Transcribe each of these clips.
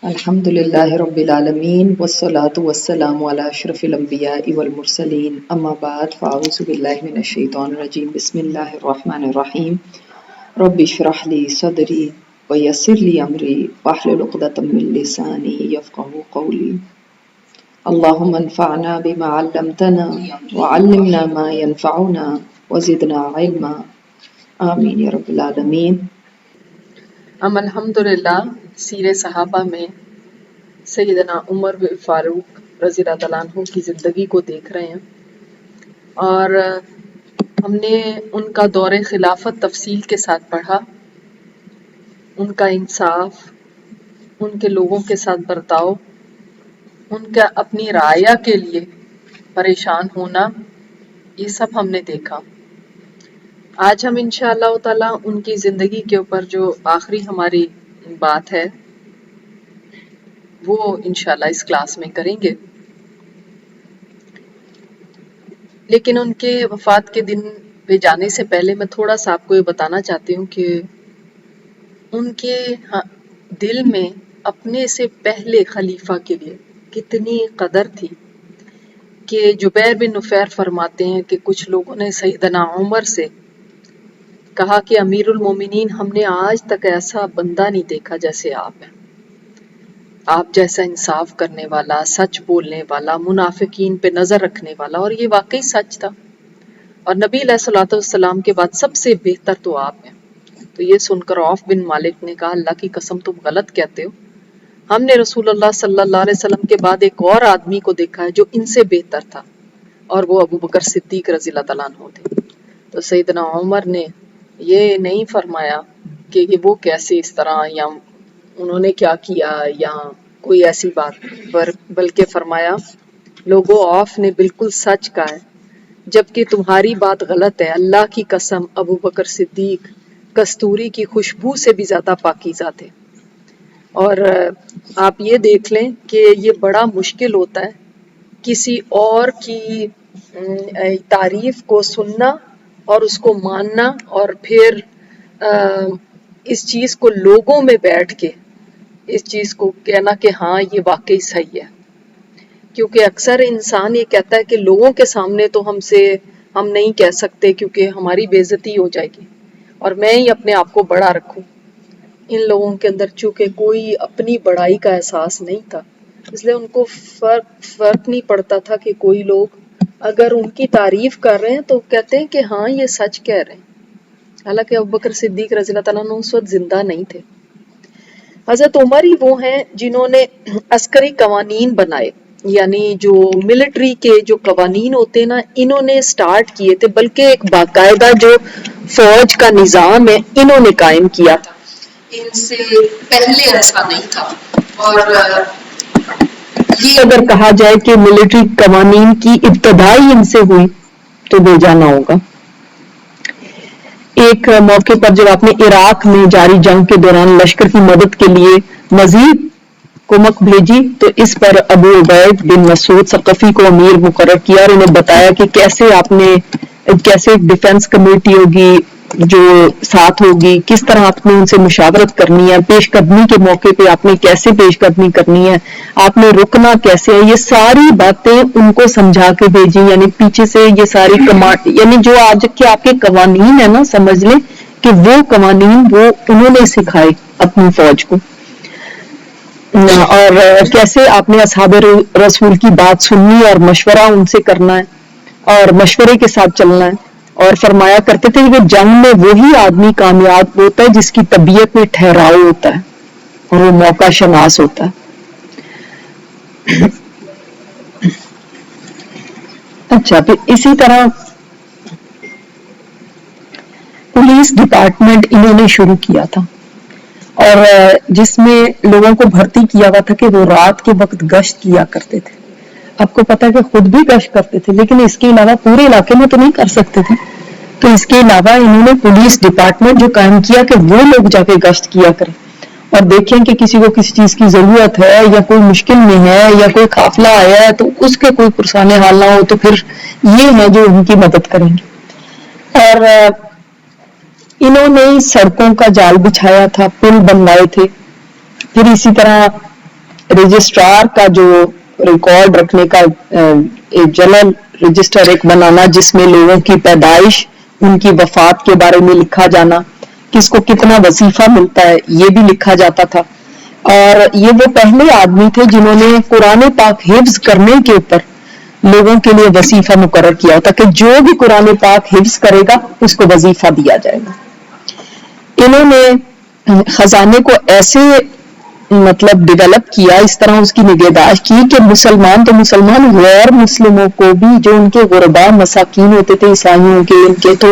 الحمد للہ رب العالمین والصلاة والسلام علی اشرف الانبیاء والمرسلین اما بعد فاعوذ باللہ من الشیطان الرجیم بسم اللہ الرحمن الرحیم رب اشرح لی صدری ویسر لی امری واحلل عقدۃ من لسانی یفقہوا قولی اللہم انفعنا بما علمتنا وعلمنا ما ينفعنا وزدنا علما آمین یا رب العالمین۔ ہم الحمدللہ سیر صحابہ میں سیدنا عمر بن فاروق رضی اللہ تعالیٰ عنہ کی زندگی کو دیکھ رہے ہیں، اور ہم نے ان کا دور خلافت تفصیل کے ساتھ پڑھا، ان کا انصاف، ان کے لوگوں کے ساتھ برتاؤ، ان کا اپنی رعایا کے لیے پریشان ہونا، یہ سب ہم نے دیکھا۔ آج ہم انشاءاللہ تعالیٰ ان کی زندگی کے اوپر جو آخری ہماری بات ہے وہ انشاءاللہ اس کلاس میں کریں گے، لیکن ان کے وفات کے دن پہ جانے سے پہلے میں تھوڑا سا آپ کو یہ بتانا چاہتی ہوں کہ ان کے دل میں اپنے سے پہلے خلیفہ کے لیے کتنی قدر تھی کہ جبیر بن نفیر فرماتے ہیں کہ کچھ لوگوں نے سیدنا عمر سے کہا کہ امیر المومنین، ہم نے آج تک ایسا بندہ نہیں دیکھا جیسے آپ ہیں، آپ جیسا انصاف کرنے والا، سچ بولنے والا، منافقین پہ نظر رکھنے والا، اور یہ واقعی سچ تھا۔ اور نبی علیہ الصلوۃ والسلام کے بعد سب سے بہتر تو آپ ہیں۔ تو یہ سن کر عوف بن مالک نے کہا، اللہ کی قسم تم غلط کہتے ہو، ہم نے رسول اللہ صلی اللہ علیہ وسلم کے بعد ایک اور آدمی کو دیکھا ہے جو ان سے بہتر تھا، اور وہ ابو بکر صدیق رضی اللہ تعالیٰ عنہ تھے۔ تو سیدنا عمر نے یہ نہیں فرمایا کہ یہ وہ کیسے اس طرح، یا انہوں نے کیا کیا، یا کوئی ایسی بات، بلکہ فرمایا لوگوں، عوف نے بالکل سچ کہا ہے، جبکہ تمہاری بات غلط ہے، اللہ کی قسم ابو بکر صدیق کستوری کی خوشبو سے بھی زیادہ پاکیزہ تھے۔ اور آپ یہ دیکھ لیں کہ یہ بڑا مشکل ہوتا ہے کسی اور کی تعریف کو سننا اور اس کو ماننا، اور پھر اس چیز کو لوگوں میں بیٹھ کے اس چیز کو کہنا کہ ہاں یہ واقعی صحیح ہے، کیونکہ اکثر انسان یہ کہتا ہے کہ لوگوں کے سامنے تو ہم نہیں کہہ سکتے کیونکہ ہماری بے عزتی ہو جائے گی، اور میں ہی اپنے آپ کو بڑا رکھوں۔ ان لوگوں کے اندر چونکہ کوئی اپنی بڑائی کا احساس نہیں تھا، اس لیے ان کو فرق نہیں پڑتا تھا کہ کوئی لوگ اگر ان کی تعریف کر رہے ہیں تو کہتے ہیں کہ ہاں یہ سچ کہہ رہے ہیں، حالانکہ ابوبکر صدیق رضی اللہ تعالیٰ عنہ اس وقت زندہ نہیں تھے۔ حضرت عمر ہی وہ ہیں جنہوں نے عسکری قوانین بنائے، یعنی جو ملٹری کے جو قوانین ہوتے ہیں نا، انہوں نے سٹارٹ کیے تھے، بلکہ ایک باقاعدہ جو فوج کا نظام ہے انہوں نے قائم کیا تھا، ان سے پہلے ایسا نہیں تھا۔ اور یہ اگر کہا جائے کہ ملٹری قوانین کی ابتدا ہی ان سے ہوئی تو بے جانا ہوگا۔ ایک موقع پر جب آپ نے عراق میں جاری جنگ کے دوران لشکر کی مدد کے لیے مزید کمک بھیجی تو اس پر ابو عبید بن مسعود ثقفی کو امیر مقرر کیا، اور انہیں بتایا کہ کیسے ڈیفنس کمیٹی ہوگی جو ساتھ ہوگی، کس طرح آپ نے ان سے مشاورت کرنی ہے، پیش قدمی کے موقع پہ آپ نے کیسے پیش قدمی کرنی ہے، آپ نے رکنا کیسے ہے، یہ ساری باتیں ان کو سمجھا کے بھیجی۔ یعنی پیچھے سے یہ ساری یعنی جو آج کے آپ کے قوانین ہیں نا، سمجھ لیں کہ وہ قوانین وہ انہوں نے سکھائے اپنی فوج کو، اور کیسے آپ نے اصحاب رسول کی بات سننی اور مشورہ ان سے کرنا ہے اور مشورے کے ساتھ چلنا ہے۔ اور فرمایا کرتے تھے کہ جنگ میں وہی آدمی کامیاب ہوتا ہے جس کی طبیعت میں ٹھہراؤ ہوتا ہے اور وہ موقع شناس ہوتا ہے۔ اچھا، پھر اسی طرح پولیس ڈپارٹمنٹ انہوں نے شروع کیا تھا، اور جس میں لوگوں کو بھرتی کیا ہوا تھا کہ وہ رات کے وقت گشت کیا کرتے تھے۔ آپ کو پتا ہے کہ خود بھی گشت کرتے تھے، لیکن اس کے علاوہ پورے علاقے میں تو نہیں کر سکتے تھے، تو اس کے علاوہ انہوں نے پولیس ڈپارٹمنٹ جو قائم کیا کہ وہ لوگ جا کے گشت کیا کریں اور دیکھیں کہ کسی کو کسی چیز کی ضرورت ہے یا کوئی مشکل میں ہے یا کوئی قافلہ آیا ہے تو اس کے کوئی پرسان حال نہ ہو، تو پھر یہ ہے جو ان کی مدد کریں گے۔ اور انہوں نے سڑکوں کا جال بچھایا تھا، پل بنوائے تھے، پھر اسی طرح رجسٹرار کا جو ریکارڈ رکھنے کا ایک جنرل رجسٹر ایک بنانا جس میں لوگوں کی پیدائش، ان کی وفات کے بارے میں لکھا جانا، کس کو کتنا وظیفہ ملتا ہے یہ بھی لکھا جاتا تھا. اور یہ وہ پہلے آدمی تھے جنہوں نے قرآن پاک حفظ کرنے کے اوپر لوگوں کے لیے وظیفہ مقرر کیا ہوتا کہ جو بھی قرآن پاک حفظ کرے گا اس کو وظیفہ دیا جائے گا. انہوں نے خزانے کو ایسے مطلب ڈیولپ کیا، اس طرح اس کی نگہداشت کی کہ مسلمان تو مسلمان، غیر مسلموں کو بھی جو ان کے غرباء مساکین ہوتے تھے عیسائیوں کے، ان کے، تو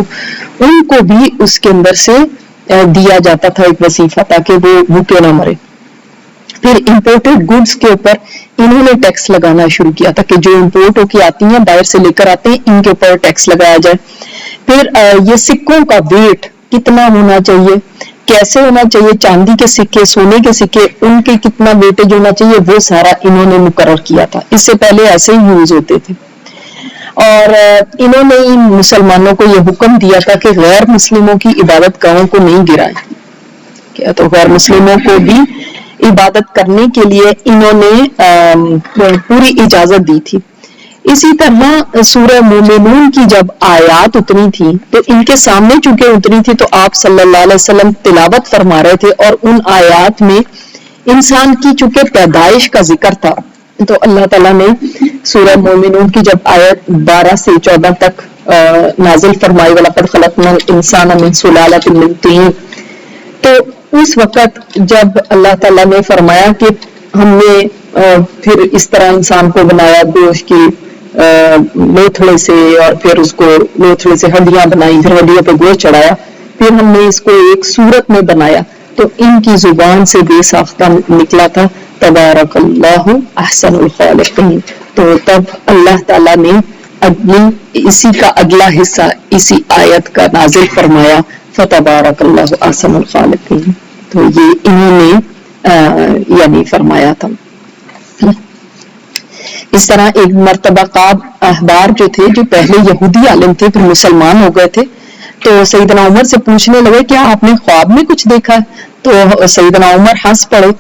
ان کو بھی اس کے اندر سے دیا جاتا تھا ایک وظیفہ تاکہ وہ بھوکے نہ مرے. پھر امپورٹڈ گڈز کے اوپر انہوں نے ٹیکس لگانا شروع کیا تھا کہ جو امپورٹ ہو کے آتی ہیں، باہر سے لے کر آتے ہیں، ان کے اوپر ٹیکس لگایا جائے. پھر یہ سکوں کا ویٹ کتنا ہونا چاہیے، کیسے ہونا چاہیے، چاندی کے سکے، سونے کے سکے، ان کے کتنا ویٹیج ہونا چاہیے، وہ سارا انہوں نے مقرر کیا تھا. اس سے پہلے ایسے ہی یوز ہوتے تھے. اور انہوں نے مسلمانوں کو یہ حکم دیا تھا کہ غیر مسلموں کی عبادت گاہوں کو نہیں گرائیں. کیا تو غیر مسلموں کو بھی عبادت کرنے کے لیے انہوں نے پوری اجازت دی تھی. اسی طرح سورہ مومنون کی جب آیات اتری تھی تو ان کے سامنے چونکہ اتری تھی تو آپ صلی اللہ علیہ وسلم تلاوت فرما رہے تھے، اور ان آیات میں انسان کی چونکہ پیدائش کا ذکر تھا تو اللہ تعالیٰ نے سورہ مومنون کی جب آیت 12 سے 14 تک نازل فرمائی، وَلَقَدْ خَلَقْنَا الْإِنسَانَ مِنْ سُلَالَةٍ مِنْ طِينٍ، تو اس وقت جب اللہ تعالیٰ نے فرمایا کہ ہم نے پھر اس طرح انسان کو بنایا گوشت کی لوتھڑے سے، اور پھر اس کو لوتھڑے سے ہڈیاں بنائی، پھر ہڈیوں پہ گوشت چڑھایا، پھر ہم نے اس کو ایک صورت میں بنایا تو ان کی زبان سے بے ساختہ نکلا تھا تبارک اللہ احسن الخالقین. تو تب اللہ تعالیٰ نے اسی کا اگلا حصہ اسی آیت کا نازل فرمایا فتبارک اللہ احسن الخالقین. تو یہ انہوں نے یعنی فرمایا تھا. اس طرح ایک مرتبہ قاب احبار جو تھے، جو پہلے یہودی عالم تھے پھر مسلمان ہو گئے تھے، تو سیدنا عمر سے پوچھنے لگے کیا آپ نے خواب میں کچھ دیکھا ہے؟ تو سیدنا عمر ہنس پڑے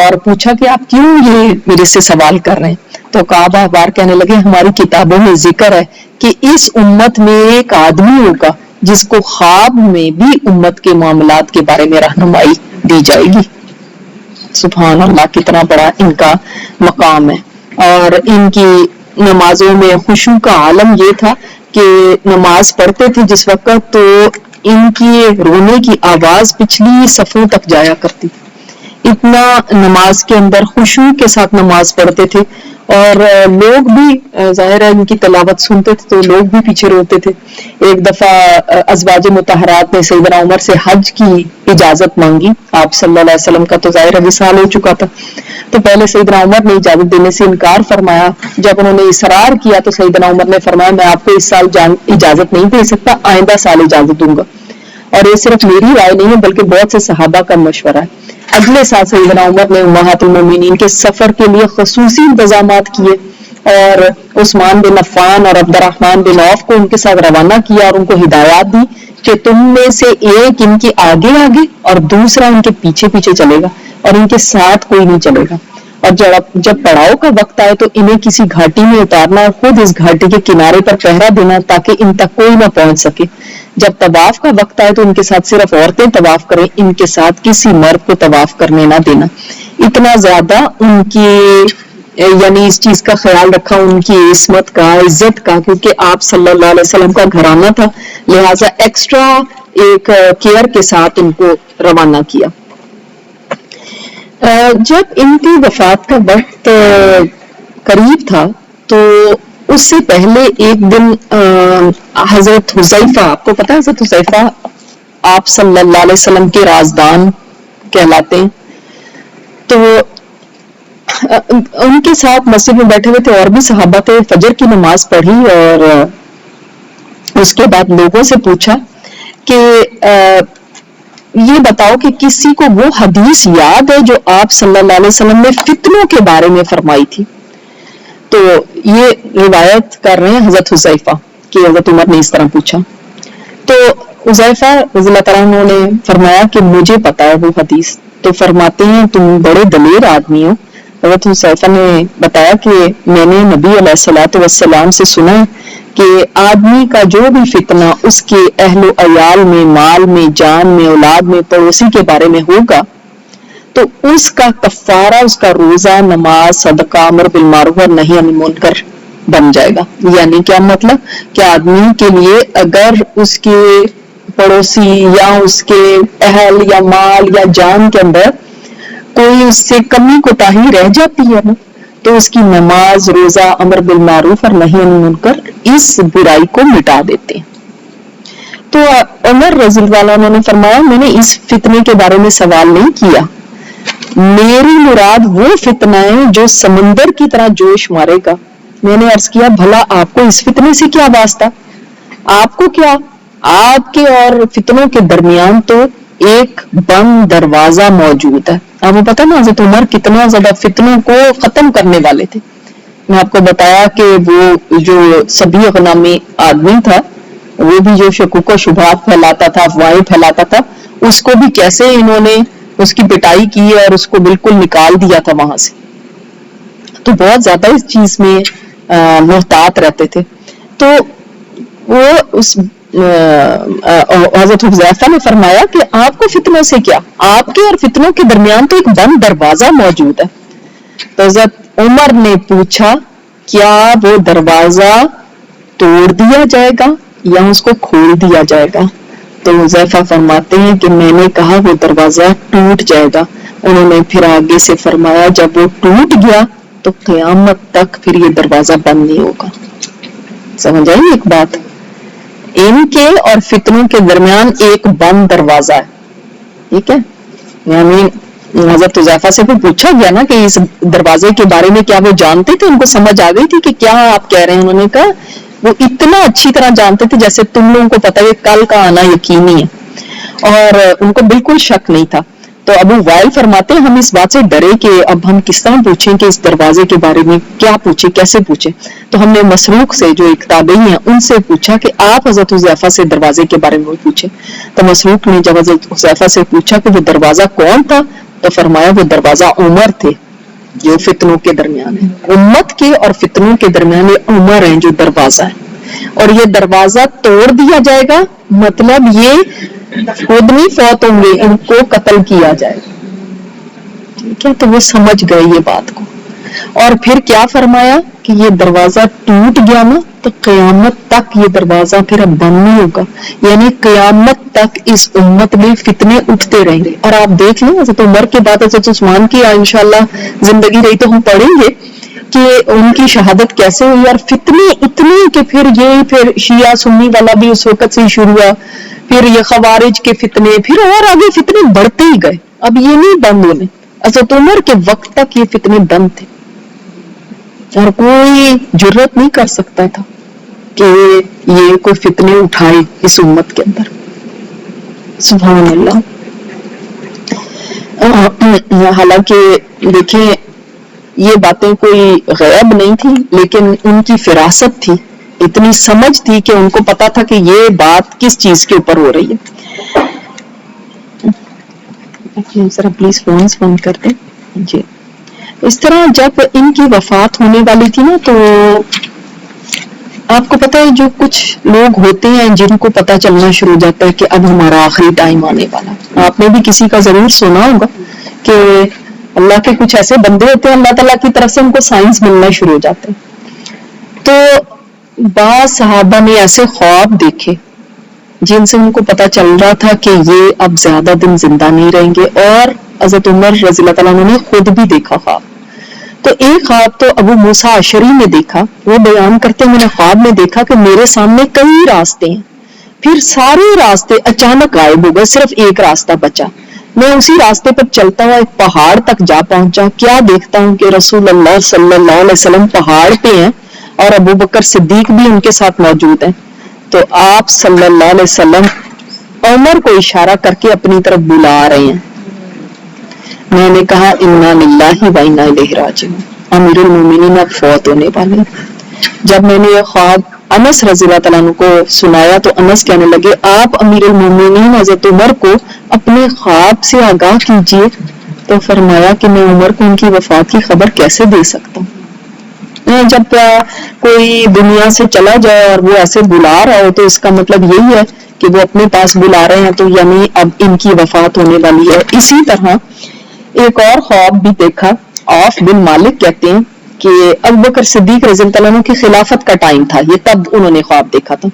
اور پوچھا کہ آپ کیوں یہ میرے سے سوال کر رہے ہیں؟ تو قاب احبار کہنے لگے ہماری کتابوں میں ذکر ہے کہ اس امت میں ایک آدمی ہوگا جس کو خواب میں بھی امت کے معاملات کے بارے میں رہنمائی دی جائے گی. سبحان اللہ، کتنا بڑا ان کا مقام ہے. اور ان کی نمازوں میں خشوع کا عالم یہ تھا کہ نماز پڑھتے تھے جس وقت تو ان کی رونے کی آواز پچھلی صفوں تک جایا کرتی تھی. اتنا نماز کے اندر خشوع کے ساتھ نماز پڑھتے تھے، اور لوگ بھی ظاہر ہے ان کی تلاوت سنتے تھے تو لوگ بھی پیچھے روتے تھے. ایک دفعہ ازواج مطہرات نے سیدنا عمر سے حج کی اجازت مانگی. آپ صلی اللہ علیہ وسلم کا تو ظاہر ہے وصال ہو چکا تھا، تو پہلے سیدنا عمر نے اجازت دینے سے انکار فرمایا. جب انہوں نے اصرار کیا تو سیدنا عمر نے فرمایا میں آپ کو اس سال اجازت نہیں دے سکتا، آئندہ سال اجازت دوں گا. اور یہ صرف میری رائے نہیں ہے بلکہ بہت سے صحابہ کا مشورہ ہے. اگلے سال سیدنا عمر نے امہات المومنین کے سفر کے لیے خصوصی انتظامات کیے اور عثمان بن عفان اور عبد الرحمن بن عوف کو ان کے ساتھ روانہ کیا اور ان کو ہدایات دی کہ تم میں سے ایک ان کے آگے آگے اور دوسرا ان کے پیچھے پیچھے چلے گا اور ان کے ساتھ کوئی نہیں چلے گا. اور جب پڑاؤ کا وقت آئے تو انہیں کسی گھاٹی میں اتارنا اور خود اس گھاٹی کے کنارے پر پہرا دینا تاکہ ان تک کوئی نہ پہنچ سکے. جب طواف کا وقت آئے تو ان کے ساتھ صرف عورتیں طواف کریں، ان کے ساتھ کسی مرد کو طواف کرنے نہ دینا. اتنا زیادہ ان کی یعنی اس چیز کا خیال رکھا، ان کی عصمت کا، عزت کا، کیونکہ آپ صلی اللہ علیہ وسلم کا گھرانہ تھا، لہٰذا ایکسٹرا ایک کیئر کے ساتھ ان کو روانہ کیا. جب ان کی وفات کا وقت قریب تھا تو اس سے پہلے ایک دن حضرت حذیفہ، آپ کو پتا ہے حضرت حذیفہ آپ صلی اللہ علیہ وسلم کے رازدان کہلاتے ہیں، تو ان کے ساتھ مسجد میں بیٹھے ہوئے تھے اور بھی صحابہ تھے. فجر کی نماز پڑھی اور اس کے بعد لوگوں سے پوچھا کہ یہ بتاؤ کہ کسی کو وہ حدیث یاد ہے جو آپ صلی اللہ علیہ وسلم نے فتنوں کے بارے میں فرمائی تھی؟ تو یہ روایت کر رہے ہیں حضرت حذیفہ کہ حضرت عمر نے اس طرح پوچھا. تو حذیفہ رضی اللہ تعالیٰ عنہ نے فرمایا کہ مجھے پتا ہے وہ حدیث. تو فرماتے ہیں تم بڑے دلیر آدمی ہو، حضرت حذیفہ نے بتایا کہ میں نے نبی علیہ الصلوۃ والسلام سے سنا کہ آدمی کا جو بھی فتنہ اس کے اہل و عیال میں، مال میں، جان میں، اولاد میں، پڑوسی کے بارے میں ہوگا تو اس کا کفارہ اس کا روزہ، نماز، صدقہ، امر بالمعروف اور نہی عن المنکر بن جائے گا۔ یعنی کیا مطلب کہ آدمی کے لیے اگر اس کے پڑوسی یا اس کے اہل یا مال یا جان کے اندر کوئی اس سے کمی کوتاہی رہ جاتی ہے نا تو اس کی نماز، روزہ، امر بالمعروف اور نہی عن المنکر اس برائی کو مٹا دیتے ہیں۔ تو عمر رضی اللہ عنہ نے فرمایا میں نے اس فتنے کے بارے میں سوال نہیں کیا، میری مراد وہ فتنہ ہے جو سمندر کی طرح جوش مارے گا۔ میں نے عرض کیا بھلا آپ کو اس فتنے سے کیا واسطہ؟ آپ کو کیا؟ آپ کے اور فتنوں کے درمیان تو ایک بند دروازہ موجود ہے۔ آپ کو پتا نا حضرت عمر کتنا زیادہ فتنوں کو ختم کرنے والے تھے۔ میں آپ کو بتایا کہ وہ جو صبیغ نامی آدمی تھا وہ بھی جو شکوک و شبہات پھیلاتا تھا، افواہیں پھیلاتا تھا، اس کو بھی کیسے انہوں نے اس کی پٹائی کی اور اس کو بالکل نکال دیا تھا وہاں سے۔ تو بہت زیادہ اس چیز میں محتاط رہتے تھے۔ تو وہ اس حضرت حذیفہ نے فرمایا کہ آپ کو فتنوں سے کیا، آپ کے اور فتنوں کے درمیان تو ایک بند دروازہ موجود ہے۔ تو حضرت عمر نے پوچھا کیا وہ دروازہ توڑ دیا جائے گا یا اس کو کھول دیا جائے گا؟ تو حذیفہ فرماتے ہیں کہ میں نے کہا وہ دروازہ ٹوٹ جائے گا۔ انہوں نے پھر آگے سے فرمایا جب وہ ٹوٹ گیا تو قیامت تک پھر یہ دروازہ بند نہیں ہوگا۔ سمجھ آئی ایک بات؟ ان کے اور فتنوں کے درمیان ایک بند دروازہ ہے، ٹھیک ہے؟ یعنی حضرت حذیفہ سے بھی پوچھا گیا نا کہ اس دروازے کے بارے میں کیا وہ جانتے تھے؟ ان کو سمجھ آ گئی تھی کہ کیا آپ کہہ رہے ہیں؟ انہوں نے کہا وہ اتنا اچھی طرح جانتے تھے جیسے تم لوگوں کو پتا ہے کل کا آنا یقینی ہے، اور ان کو بالکل شک نہیں تھا۔ تو ابو وائل فرماتے ہیں ہم اس بات سے ڈرے کہ اب ہم کس طرح پوچھیں کہ اس دروازے کے بارے میں کیا پوچھیں، کیسے پوچھیں۔ تو ہم نے مسروق سے جو ایک تابعی ہیں ان سے پوچھا کہ آپ حضرت حذیفہ سے دروازے کے بارے میں پوچھیں۔ تو مسروق نے جب حضرت حذیفہ سے پوچھا کہ وہ دروازہ کون تھا تو فرمایا وہ دروازہ عمر تھے جو فتنوں کے درمیان ہے۔ امت کے اور فتنوں کے درمیان یہ عمر ہیں جو دروازہ ہے، اور یہ دروازہ توڑ دیا جائے گا مطلب یہ خود نہیں فوت ہوں گے، ان کو قتل کیا جائے گا، ٹھیک ہے؟ تو وہ سمجھ گئے یہ بات کو۔ اور پھر کیا فرمایا کہ یہ دروازہ ٹوٹ گیا نا تو قیامت تک یہ دروازہ پھر اب بند نہیں ہوگا، یعنی قیامت تک اس امت میں فتنے اٹھتے رہیں گے۔ اور آپ دیکھ لیں حضرت عمر کے بعد حضرت عثمان کی انشاءاللہ زندگی رہی تو ہم پڑھیں گے کہ ان کی شہادت کیسے ہوئی، اور فتنے اتنے کہ پھر شیعہ سنی والا بھی اس وقت سے شروع ہوا، پھر یہ خوارج کے فتنے، پھر اور آگے فتنے بڑھتے ہی گئے، اب یہ نہیں بند ہونے۔ حضرت عمر کے وقت تک یہ فتنے بند تھے اور کوئی جرت نہیں کر سکتا تھا کہ یہ کوئی فتنے اٹھائے اس امت کے اندر۔ سبحان اللہ۔ حالانکہ دیکھیں یہ باتیں کوئی غیب نہیں تھی، لیکن ان کی فراست تھی، اتنی سمجھ تھی کہ ان کو پتا تھا کہ یہ بات کس چیز کے اوپر ہو رہی ہے۔ ذرا پلیز فونز بند کر دیں جی۔ اس طرح جب ان کی وفات ہونے والی تھی نا تو آپ کو پتا ہے جو کچھ لوگ ہوتے ہیں جن کو پتا چلنا شروع ہو جاتا ہے کہ اب ہمارا آخری ٹائم آنے والا۔ آپ نے بھی کسی کا ضرور سنا ہوگا کہ اللہ کے کچھ ایسے بندے ہوتے ہیں اللہ تعالیٰ کی طرف سے ان کو سائنس ملنا شروع ہو جاتے ہیں۔ تو بعض صحابہ نے ایسے خواب دیکھے جن سے ان کو پتا چل رہا تھا کہ یہ اب زیادہ دن زندہ نہیں رہیں گے، اور حضرت عمر رضی اللہ تعالیٰ عنہ نے خود بھی دیکھا خواب۔ تو ایک خواب تو ابو موسیٰ اشعری نے دیکھا، وہ بیان کرتے ہیں میں نے خواب میں دیکھا کہ میرے سامنے کئی راستے ہیں، پھر سارے راستے اچانک غائب ہو گئے، صرف ایک راستہ بچا۔ میں اسی راستے پر چلتا ہوا ایک پہاڑ تک جا پہنچا، کیا دیکھتا ہوں کہ رسول اللہ صلی اللہ علیہ وسلم پہاڑ پہ ہیں اور ابو بکر صدیق بھی ان کے ساتھ موجود ہیں۔ تو آپ صلی اللہ علیہ وسلم عمر کو اشارہ کر کے اپنی طرف بلا رہے ہیں۔ میں نے کہا انا للہ و انا الیہ راجعون، امیر المومنین اب فوت ہونے والے۔ جب میں نے یہ خواب انس رضی اللہ تعالیٰ عنہ کو سنایا تو انس کہنے لگے آپ امیر المومنین حضرت عمر کو اپنے خواب سے آگاہ کیجئے تو فرمایا کہ میں عمر کو ان کی وفات کی خبر کیسے دے سکتا ہوں؟ جب کوئی دنیا سے چلا جائے اور وہ ایسے بلا رہا ہو تو اس کا مطلب یہی ہے کہ وہ اپنے پاس بلا رہے ہیں، تو یعنی اب ان کی وفات ہونے والی ہے۔ اسی طرح ایک اور خواب بھی دیکھا، عوف بن مالک کہتے ہیں کہ ابوبکر صدیق رضی اللہ عنہ کی خلافت کا ٹائم تھا، یہ تب انہوں نے خواب دیکھا تھا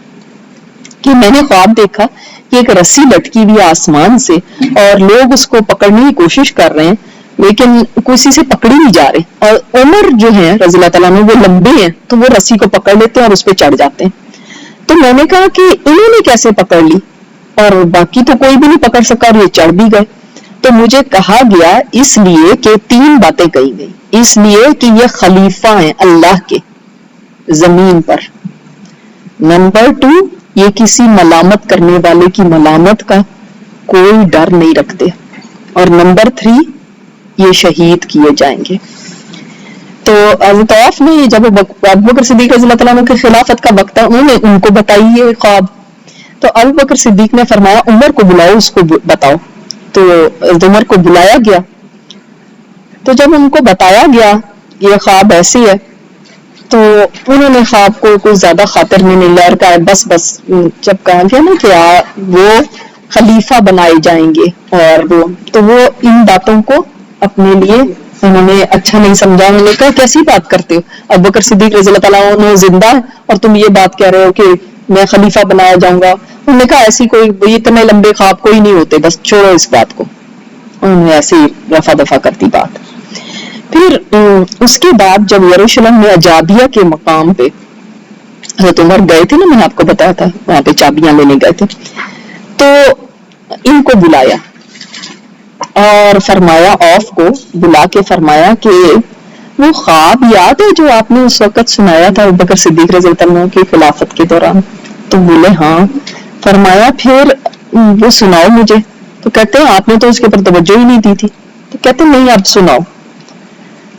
کہ میں نے خواب دیکھا کہ ایک رسی لٹکی ہوئی آسمان سے اور لوگ اس کو پکڑنے کی کوشش کر رہے ہیں لیکن کسی سے پکڑی نہیں جا رہے، اور عمر جو ہیں رضی اللہ تعالیٰ عنہ وہ لمبے ہیں تو وہ رسی کو پکڑ لیتے ہیں اور اس پہ چڑھ جاتے ہیں۔ تو میں نے کہا کہ انہوں نے کیسے پکڑ لی اور باقی تو کوئی بھی نہیں پکڑ سکا اور یہ چڑھ بھی گئے؟ تو مجھے کہا گیا اس لیے کہ 3 باتیں کہی گئی، اس لیے کہ یہ خلیفہ ہیں اللہ کے زمین پر، نمبر 2 یہ کسی ملامت کرنے والے کی ملامت کا کوئی ڈر نہیں رکھتے، اور نمبر 3 یہ شہید کیے جائیں گے۔ تو حضرت عوف نے جب ابوبکر صدیق رضی اللہ تعالیٰ عنہ کی خلافت کا وقت تھا انہوں نے ان کو بتائی یہ خواب، تو ابوبکر صدیق نے فرمایا عمر کو بلاؤ، اس کو بتاؤ۔ تو عمر کو بلایا گیا، تو جب ان کو بتایا گیا یہ خواب ایسی ہے تو انہوں نے خواب کو کوئی زیادہ خاطر میں نہیں لیا اور کہا بس جب کہا گیا نا کہ وہ خلیفہ بنائے جائیں گے اور وہ ان باتوں کو اپنے لیے انہوں نے اچھا نہیں سمجھا۔ انہوں نے کہا کیسی بات کرتے ہو، ابوبکر صدیق رضی اللہ تعالیٰ عنہ زندہ ہے اور تم یہ بات کہہ رہے ہو کہ میں خلیفہ بنایا جاؤں گا۔ انہوں نے کہا ایسی کوئی اتنے لمبے خواب کوئی نہیں ہوتے، بس چھوڑو اس بات کو۔ انہوں نے ایسی رفع دفع کرتی بات۔ پھر اس کے بعد جب یروشلم میں اجابیہ کے مقام پہ حضرت عمر گئے تھے نا، میں نے آپ کو بتایا تھا وہاں پہ چابیاں لینے گئے تھے، تو ان کو بلایا اور فرمایا، عوف کو بلا کے فرمایا کہ وہ خواب یاد ہے جو آپ نے اس وقت سنایا تھا ابوبکر صدیق رضی اللہ عنہ کی خلافت کے دوران؟ تو بولے ہاں۔ فرمایا پھر وہ سناؤ مجھے۔ تو کہتے ہیں آپ نے تو اس کے اوپر توجہ ہی نہیں دی تھی۔ تو کہتے ہیں نہیں آپ سناؤ۔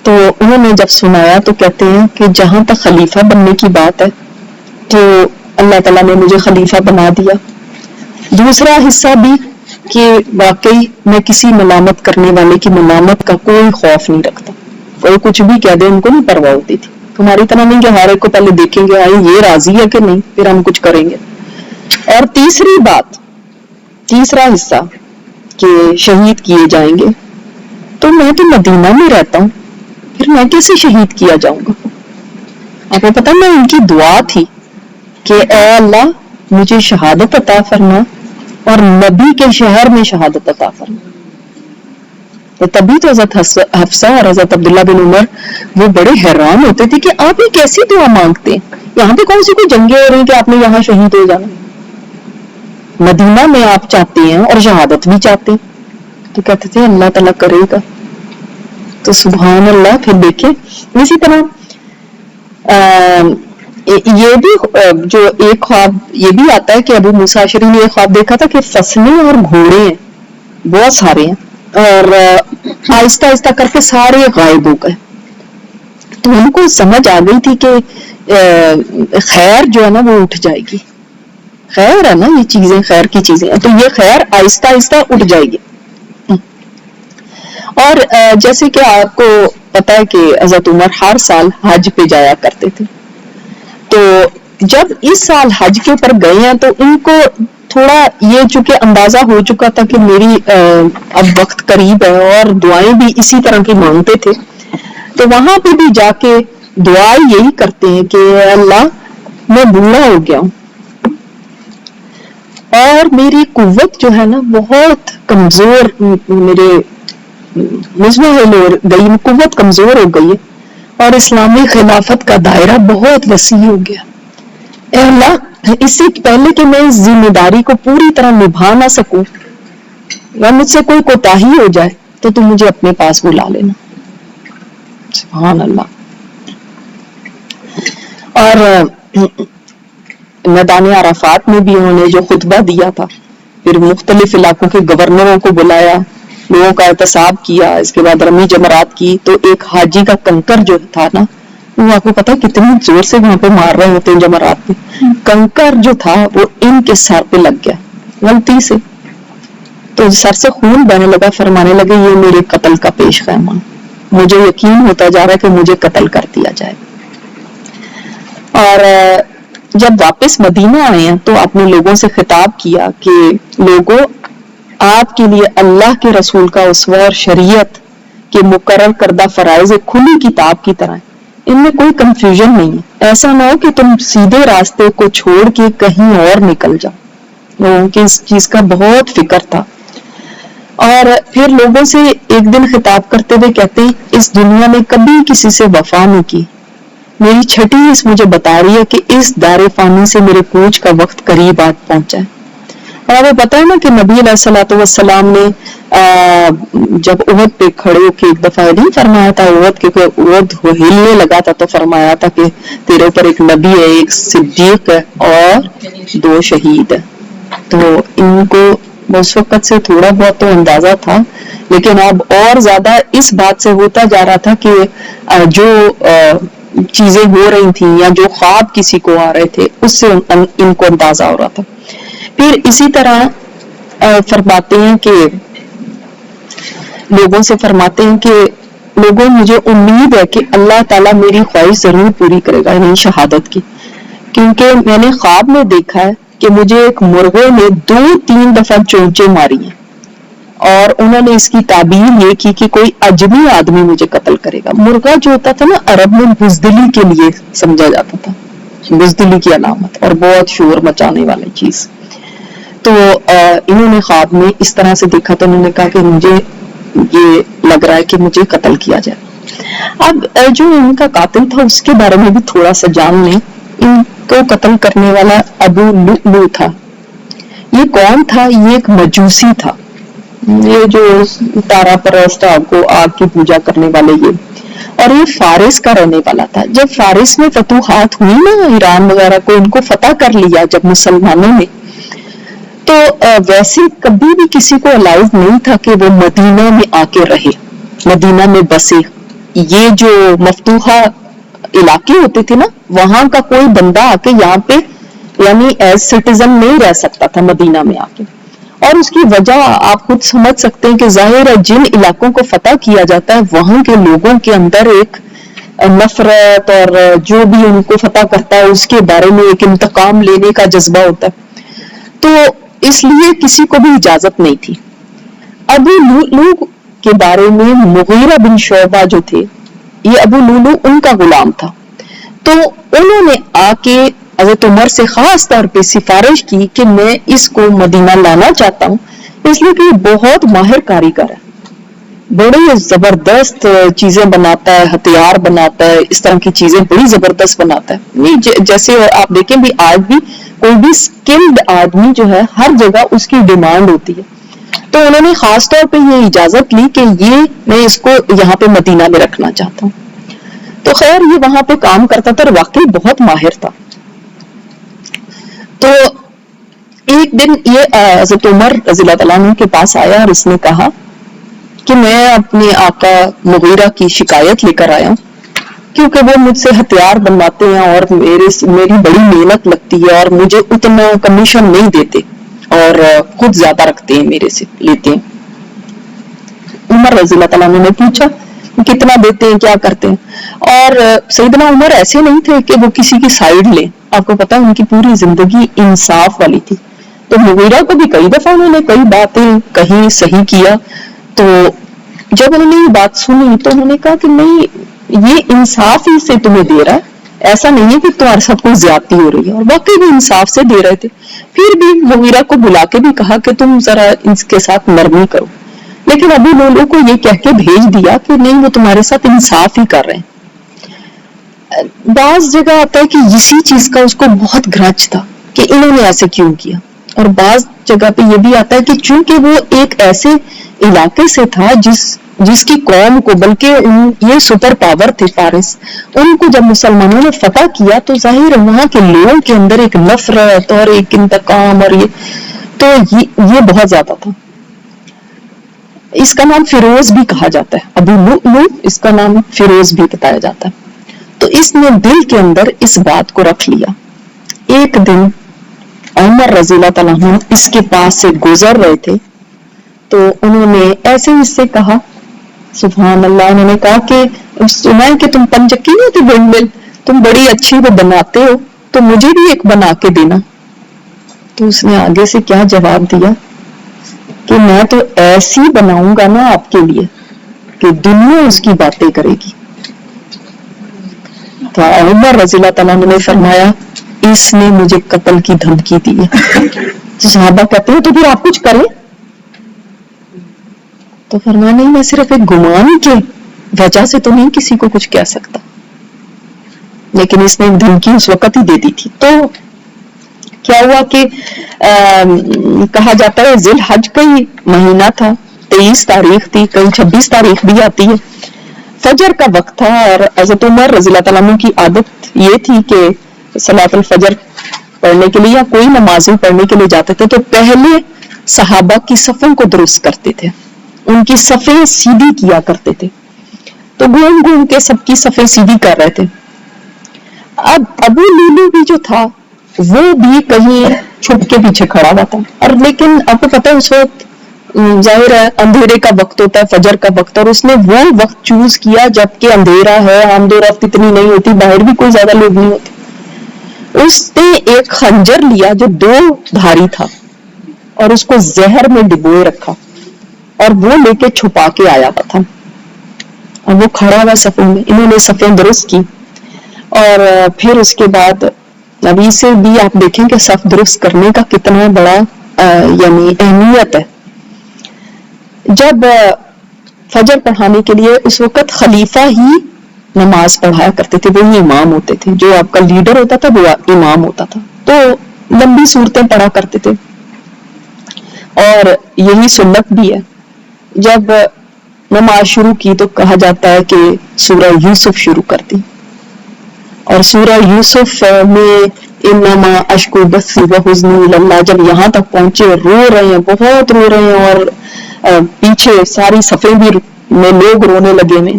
تو انہوں نے جب سنایا تو کہتے ہیں کہ جہاں تک خلیفہ بننے کی بات ہے تو اللہ تعالیٰ نے مجھے خلیفہ بنا دیا۔ دوسرا حصہ بھی کہ واقعی میں کسی ملامت کرنے والے کی ملامت کا کوئی خوف نہیں رکھتا، کوئی کچھ بھی کہہ دے ان کو نہیں پرواہ ہوتی تھی، تمہاری طرح نہیں کہ ہر ایک کو پہلے دیکھیں گے یہ راضی ہے کہ نہیں پھر ہم کچھ کریں گے۔ اور تیسری بات، تیسرا حصہ کہ شہید کیے جائیں گے، تو میں تو مدینہ میں رہتا ہوں، پھر میں کیسے شہید کیا جاؤں گا؟ آپ کو پتا میں ان کی دعا تھی کہ اے اللہ مجھے شہادت عطا فرما اور نبی کے شہر میں شہادت عطا فرما۔ تو تبھی تو حضرت حفصہ اور حضرت عبداللہ بن عمر وہ بڑے حیران ہوتے تھے کہ آپ یہ کیسی دعا مانگتے ہیں، یہاں پہ کون سی کوئی جنگیں ہو رہی ہیں کہ آپ نے یہاں شہید ہو جانا، مدینہ میں آپ چاہتے ہیں اور شہادت بھی چاہتے ہیں۔ تو کہتے تھے اللہ تعالیٰ کرے گا۔ تو سبحان اللہ۔ پھر دیکھیں اسی طرح یہ بھی جو ایک خواب یہ بھی آتا ہے کہ ابو موسیٰ اشعری نے ایک خواب دیکھا تھا کہ فصلیں اور گھوڑے ہیں بہت سارے ہیں اور آہستہ آہستہ کر کے سارے غائب ہو گئے۔ تو ان کو سمجھ آ گئی تھی کہ خیر جو ہے نا وہ اٹھ جائے گی، خیر ہے نا یہ چیزیں خیر کی چیزیں ہیں، تو یہ خیر آہستہ آہستہ اٹھ جائے گی۔ اور جیسے کہ آپ کو پتا ہے کہ حضرت عمر ہر سال حج پہ جایا کرتے تھے، تو جب اس سال حج کے اوپر گئے ہیں تو ان کو تھوڑا یہ چونکہ اندازہ ہو چکا تھا کہ میری اب وقت قریب ہے اور دعائیں بھی اسی طرح کی مانگتے تھے، تو وہاں پہ بھی جا کے دعائیں یہی کرتے ہیں کہ اللہ میں بوڑھا ہو گیا ہوں اور میری قوت جو ہے نا بہت کمزور، میرے مجمع ہو گئی، قوت کمزور ہو گئی ہے اور اسلامی خلافت کا دائرہ بہت وسیع ہو گیا۔ اے اللہ اس سے پہلے کہ میں اس ذمہ داری کو پوری طرح نبھا نہ سکوں یا مجھ سے کوئی کوتاہی ہو جائے تو تم مجھے اپنے پاس بلا لینا۔ سبحان اللہ۔ اور میدان عرفات میں بھی انہوں نے جو خطبہ دیا تھا، پھر مختلف علاقوں کے گورنروں کو بلایا، لوگوں کا احتساب کیا، اس کے بعد رمی جمرات کی، تو ایک حاجی کا کنکر جو تھا نا وہ آپ کو پتا کتنی زور سے وہاں پہ مار رہے ہوتے ہیں جمرات میں، کنکر جو تھا وہ ان کے سر پہ لگ گیا غلطی سے، تو سر سے خون بہنے لگا، فرمانے لگے یہ میرے قتل کا پیش خیمہ، مجھے یقین ہوتا جا رہا ہے کہ مجھے قتل کر دیا جائے۔ اور جب واپس مدینہ آئے ہیں تو اپنے لوگوں سے خطاب کیا کہ لوگوں، آپ کے لیے اللہ کے رسول کا اسوہ اور شریعت کے مقرر کردہ فرائض ایک کھلی کتاب کی طرح ہے، ان میں کوئی کنفیوژن نہیں ہے، ایسا نہ ہو کہ تم سیدھے راستے کو چھوڑ کے کہیں اور نکل جاؤ۔ لوگوں کی اس چیز کا بہت فکر تھا۔ اور پھر لوگوں سے ایک دن خطاب کرتے ہوئے کہتے ہیں اس دنیا میں کبھی کسی سے وفا نہیں کی، میری چھٹی حص مجھے بتا رہی ہے کہ اس دار فانی سے میرے کوچ کا وقت قریب آ پہنچا ہے۔ اور ہمیں پتا ہے نا کہ نبی علیہ الصلوۃ والسلام نے جب احد پہ کھڑے ہو کے ایک دفعہ نہیں فرمایا تھا، احد ہلنے لگا تھا تو فرمایا تھا کہ تیرے اوپر ایک نبی ہے، ایک صدیق ہے اور 2 شہید ہے۔ تو ان کو اس وقت سے تھوڑا بہت تو اندازہ تھا، لیکن اب اور زیادہ اس بات سے ہوتا جا رہا تھا کہ جو چیزیں ہو رہی تھیں یا جو خواب کسی کو آ رہے تھے اس سے ان کو اندازہ ہو رہا تھا۔ پھر اسی طرح فرماتے ہیں کہ لوگوں سے فرماتے ہیں کہ لوگوں مجھے امید ہے کہ اللہ تعالیٰ میری خواہش ضرور پوری کرے گا، یعنی شہادت کی، کیونکہ میں نے خواب میں دیکھا ہے کہ مجھے ایک مرغے نے 2-3 دفعہ چونچے ماری ہیں، اور انہوں نے اس کی تعبیر یہ کی کہ کوئی اجمی آدمی مجھے قتل کرے گا۔ مرغا جو ہوتا تھا نا عرب میں بزدلی کے لیے سمجھا جاتا تھا، بزدلی کی علامت اور بہت شور مچانے والی چیز۔ تو انہوں نے خواب میں اس طرح سے دیکھا تو انہوں نے کہا کہ مجھے یہ لگ رہا ہے کہ مجھے قتل کیا جائے۔ اب جو ان کا قاتل تھا اس کے بارے میں بھی تھوڑا سا جان لیں۔ ان کو قتل کرنے والا ابو لؤلؤ تھا۔ یہ کون تھا؟ یہ ایک مجوسی تھا، یہ جو تارا پرست آگ کی پوجا کرنے والے، اور یہ فارس کا رہنے والا تھا۔ جب فارس میں فتوحات ہوئی نا، ایران وغیرہ کو ان کو فتح کر لیا جب مسلمانوں نے، تو ویسے کبھی بھی کسی کو الاؤڈ نہیں تھا کہ وہ مدینہ میں آ کے رہے، مدینہ میں بسے۔ یہ جو مفتوحہ علاقے ہوتے تھے نا، وہاں کا کوئی بندہ آ کے یہاں پہ یعنی ایز سٹیزن نہیں رہ سکتا تھا مدینہ میں آ کے۔ اور اس کی وجہ آپ خود سمجھ سکتے ہیں کہ ظاہر ہے جن علاقوں کو فتح کیا جاتا ہے وہاں کے لوگوں کے اندر ایک نفرت، اور جو بھی ان کو فتح کرتا ہے اس کے بارے میں ایک انتقام لینے کا جذبہ ہوتا ہے، تو اس لیے کسی کو بھی اجازت نہیں تھی۔ ابو لؤلؤ کے بارے میں مغیرہ بن شعبہ جو تھے، یہ ابو لؤلؤ ان کا غلام تھا، تو انہوں نے آ کے حضرت عمر سے خاص طور پہ سفارش کی کہ میں اس کو مدینہ لانا چاہتا ہوں، اس لیے کہ یہ بہت ماہر کاریگر ہے، بڑی زبردست چیزیں بناتا ہے، ہتھیار بناتا ہے، اس طرح کی چیزیں بڑی زبردست بناتا ہے۔ جیسے آپ دیکھیں بھی آج بھی کوئی بھی سکلڈ آدمی جو ہے ہر جگہ اس کی ڈیمانڈ ہوتی ہے، تو انہوں نے خاص طور پہ یہ اجازت لی کہ یہ میں اس کو یہاں پہ مدینہ میں رکھنا چاہتا ہوں۔ تو خیر یہ وہاں پہ کام کرتا تھا اور واقعی بہت ماہر تھا۔ تو ایک دن یہ حضرت عمر رضی اللہ تعالیٰ عنہ کے پاس آیا اور اس نے کہا کہ میں اپنے آقا مغیرہ کی شکایت لے کر آیا ہوں، کیونکہ وہ مجھ سے ہتھیار بنواتے ہیں اور میری بڑی محنت لگتی ہے اور مجھے اتنا کمیشن نہیں دیتے اور خود زیادہ رکھتے ہیں، میرے سے لیتے ہیں۔ عمر رضی اللہ تعالیٰ عنہ نے پوچھا کتنا دیتے ہیں، کیا کرتے ہیں؟ اور سیدنا عمر ایسے نہیں تھے کہ وہ کسی کی سائیڈ لیں، آپ کو پتا ان کی پوری زندگی انصاف والی تھی۔ تو مغیرہ کو بھی کئی دفعہ انہوں نے کئی باتیں کہیں صحیح کیا، تو جب انہوں نے یہ بات سنی تو انہوں نے کہا کہ نہیں، یہ انصاف ہی سے تمہیں دے رہا ہے، ایسا نہیں ہے کہ تمہارے ساتھ کوئی زیادتی ہو رہی ہے، اور واقعی بھی انصاف سے دے رہے تھے۔ پھر بھی مغیرہ کو بلا کے بھی کہا کہ تم ذرا اس کے ساتھ نرمی کرو، لیکن ابو لؤلؤ کو یہ کہہ کے بھیج دیا کہ نہیں، وہ تمہارے ساتھ انصاف ہی کر رہے ہیں۔ بعض جگہ آتا ہے کہ اسی چیز کا اس کو بہت گرج تھا کہ انہوں نے ایسے کیوں کیا، اور بعض جگہ پہ یہ بھی آتا ہے کہ چونکہ وہ ایک ایسے علاقے سے تھا جس کی قوم کو، بلکہ یہ سپر پاور تھے فارس، ان کو جب مسلمانوں نے فتح کیا تو ظاہر وہاں کے لوگوں کے اندر ایک نفرت اور ایک انتقام، اور یہ بہت زیادہ تھا۔ اس کا نام فیروز بھی کہا جاتا ہے، ابو لؤلؤ اس کا نام فیروز بھی بتایا جاتا ہے۔ تو اس نے دل کے اندر اس بات کو رکھ لیا۔ ایک دن عمر رضی اللہ تعالیٰ عنہ اس کے پاس سے گزر رہے تھے تو انہوں نے ایسے ہی اس سے کہا سبحان اللہ، انہوں نے کہا کہ سنا ہے کہ تم پنچکی نہیں ہوتی ونڈ مل، تم بڑی اچھی وہ بناتے ہو تو مجھے بھی ایک بنا کے دینا. تو اس نے آگے سے کیا جواب دیا کہ میں تو ایسی بناؤں گا نا آپ کے لیے کہ دنیا اس کی باتیں کرے گی. تو عمر رضی اللہ تعالیٰ عنہ نے فرمایا اس نے مجھے قتل کی دھمکی دی ہے. تو صحابہ کہتے ہیں تو پھر آپ کچھ کریں؟ تو فرمایا نہیں، میں صرف ایک گمان کی وجہ سے تو نہیں کسی کو کچھ کہہ سکتا، لیکن اس نے ایک دھمکی اس وقت ہی دے دی تھی. تو کیا ہوا کہ کہا جاتا ہے ذی الحج کا ہی مہینہ تھا، 23 تاریخ تھی، کہیں 26 تاریخ بھی آتی ہے. فجر کا وقت تھا اور حضرت عمر رضی اللہ تعالیٰ عنہ کی عادت یہ تھی کہ صلاۃ الفجر پڑھنے کے لیے یا کوئی نماز پڑھنے کے لیے جاتے تھے تو پہلے صحابہ کی صفوں کو درست کرتے تھے، ان کی صفیں سیدھی کیا کرتے تھے. تو گھوم گھوم کے سب کی صفیں سیدھی کر رہے تھے. اب ابو لولو بھی جو تھا وہ بھی کہیں چھپ کے پیچھے کھڑا ہوا تھا، اور لیکن آپ کو پتا ہے اس وقت ظاہر ہے اندھیرے کا وقت ہوتا ہے، فجر کا وقت، اور اس نے وہ وقت چوز کیا جبکہ اندھیرا ہے، آمد و رفت اتنی نہیں ہوتی، باہر بھی کوئی زیادہ لوگ نہیں ہوتے. اس نے ایک خنجر لیا جو 2 دھاری تھا اور اس کو زہر میں ڈبوئے رکھا اور وہ لے کے چھپا کے آیا ہوا تھا. اور وہ کھڑا ہوا صفوں میں، انہوں نے صفیں درست کی. اور پھر اس کے بعد ابھی سے بھی آپ دیکھیں کہ صف درست کرنے کا کتنا بڑا یعنی اہمیت ہے. جب فجر پڑھانے کے لیے اس وقت خلیفہ ہی نماز پڑھایا کرتے تھے، وہی امام ہوتے تھے، جو آپ کا لیڈر ہوتا تھا وہ امام ہوتا تھا. تو لمبی صورتیں پڑھا کرتے تھے اور یہی سنت بھی ہے. جب نماز شروع کی تو کہا جاتا ہے کہ سورہ یوسف شروع کر دی، اور سورہ یوسف میں انما اشکو بثی وحزنی اللہ، جب یہاں تک پہنچے رو رہے ہیں، بہت رو رہے ہیں، اور پیچھے ساری صفیں بھی میں لوگ رونے لگے ہیں،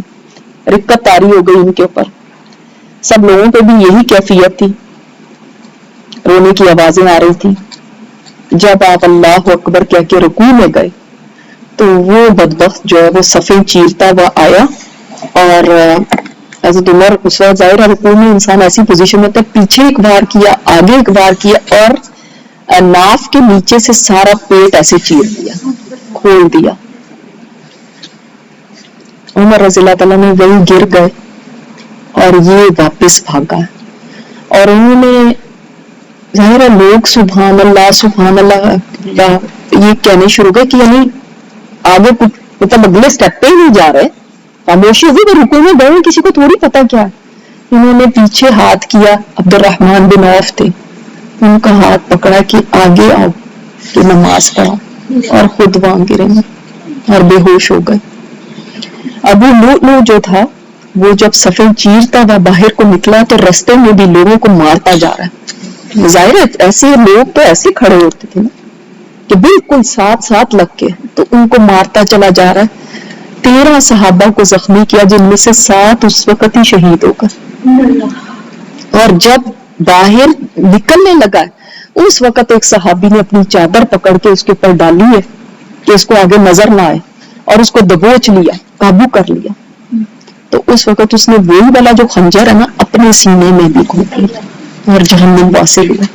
رکت طاری ہو گئی ان کے اوپر. سب لوگوں پہ بھی یہی کیفیت تھی، رونے کی آوازیں آ رہی تھی. جب آپ اللہ اکبر کہہ کے رکوع میں گئے تو وہ بدبخت جو ہے وہ صفیں چیرتا ہوا آیا، اور حضرت عمر اس وقت ظاہر ہے رکوع میں انسان ایسی پوزیشن میں تھا، پیچھے ایک بار کیا، آگے ایک بار کیا، اور ناف کے نیچے سے سارا پیٹ ایسے چیر دیا، کھول دیا. عمر رضی اللہ تعالیٰ نے وہی گر گئے اور یہ واپس بھاگا، اور انہوں نے ظاہر ہے لوگ سبحان اللہ یہ کہنے شروع گئے کہ یعنی آگے کچھ مطلب اگلے سٹیپ پہ ہی نہیں جا رہے، خاموشی ہوئی، وہ رکوع میں گئے، کسی کو تھوڑی پتا کیا. انہوں نے پیچھے ہاتھ کیا، عبد الرحمن بن عوف تھے، ان کا ہاتھ پکڑا کہ آگے آؤ کہ نماز پڑھو، اور خود وہاں گرے اور بے ہوش ہو گئے. ابو لؤلؤ جو تھا وہ جب صفیں چیرتا ہوا باہر کو نکلا تو رستے میں بھی لوگوں کو مارتا جا رہا ہے. ظاہر ہے ایسے لوگ تو ایسے کھڑے ہوتے تھے نا کہ بالکل ساتھ لگ کے، تو ان کو مارتا چلا جا رہا ہے. 13 صحابہ کو زخمی کیا جن میں سے 7 اس وقت ہی شہید ہو گئے. اور جب باہر نکلنے لگا اس وقت ایک صحابی نے اپنی چادر پکڑ کے اس کے اوپر ڈالی ہے کہ اس کو آگے نظر نہ آئے، اور اس کو دبوچ لیا، قابو کر لیا. تو اس وقت اس نے وہی والا جو خنجر ہے نا اپنے سینے میں بھی گھونپ لیا اور جہنم واصل ہوا.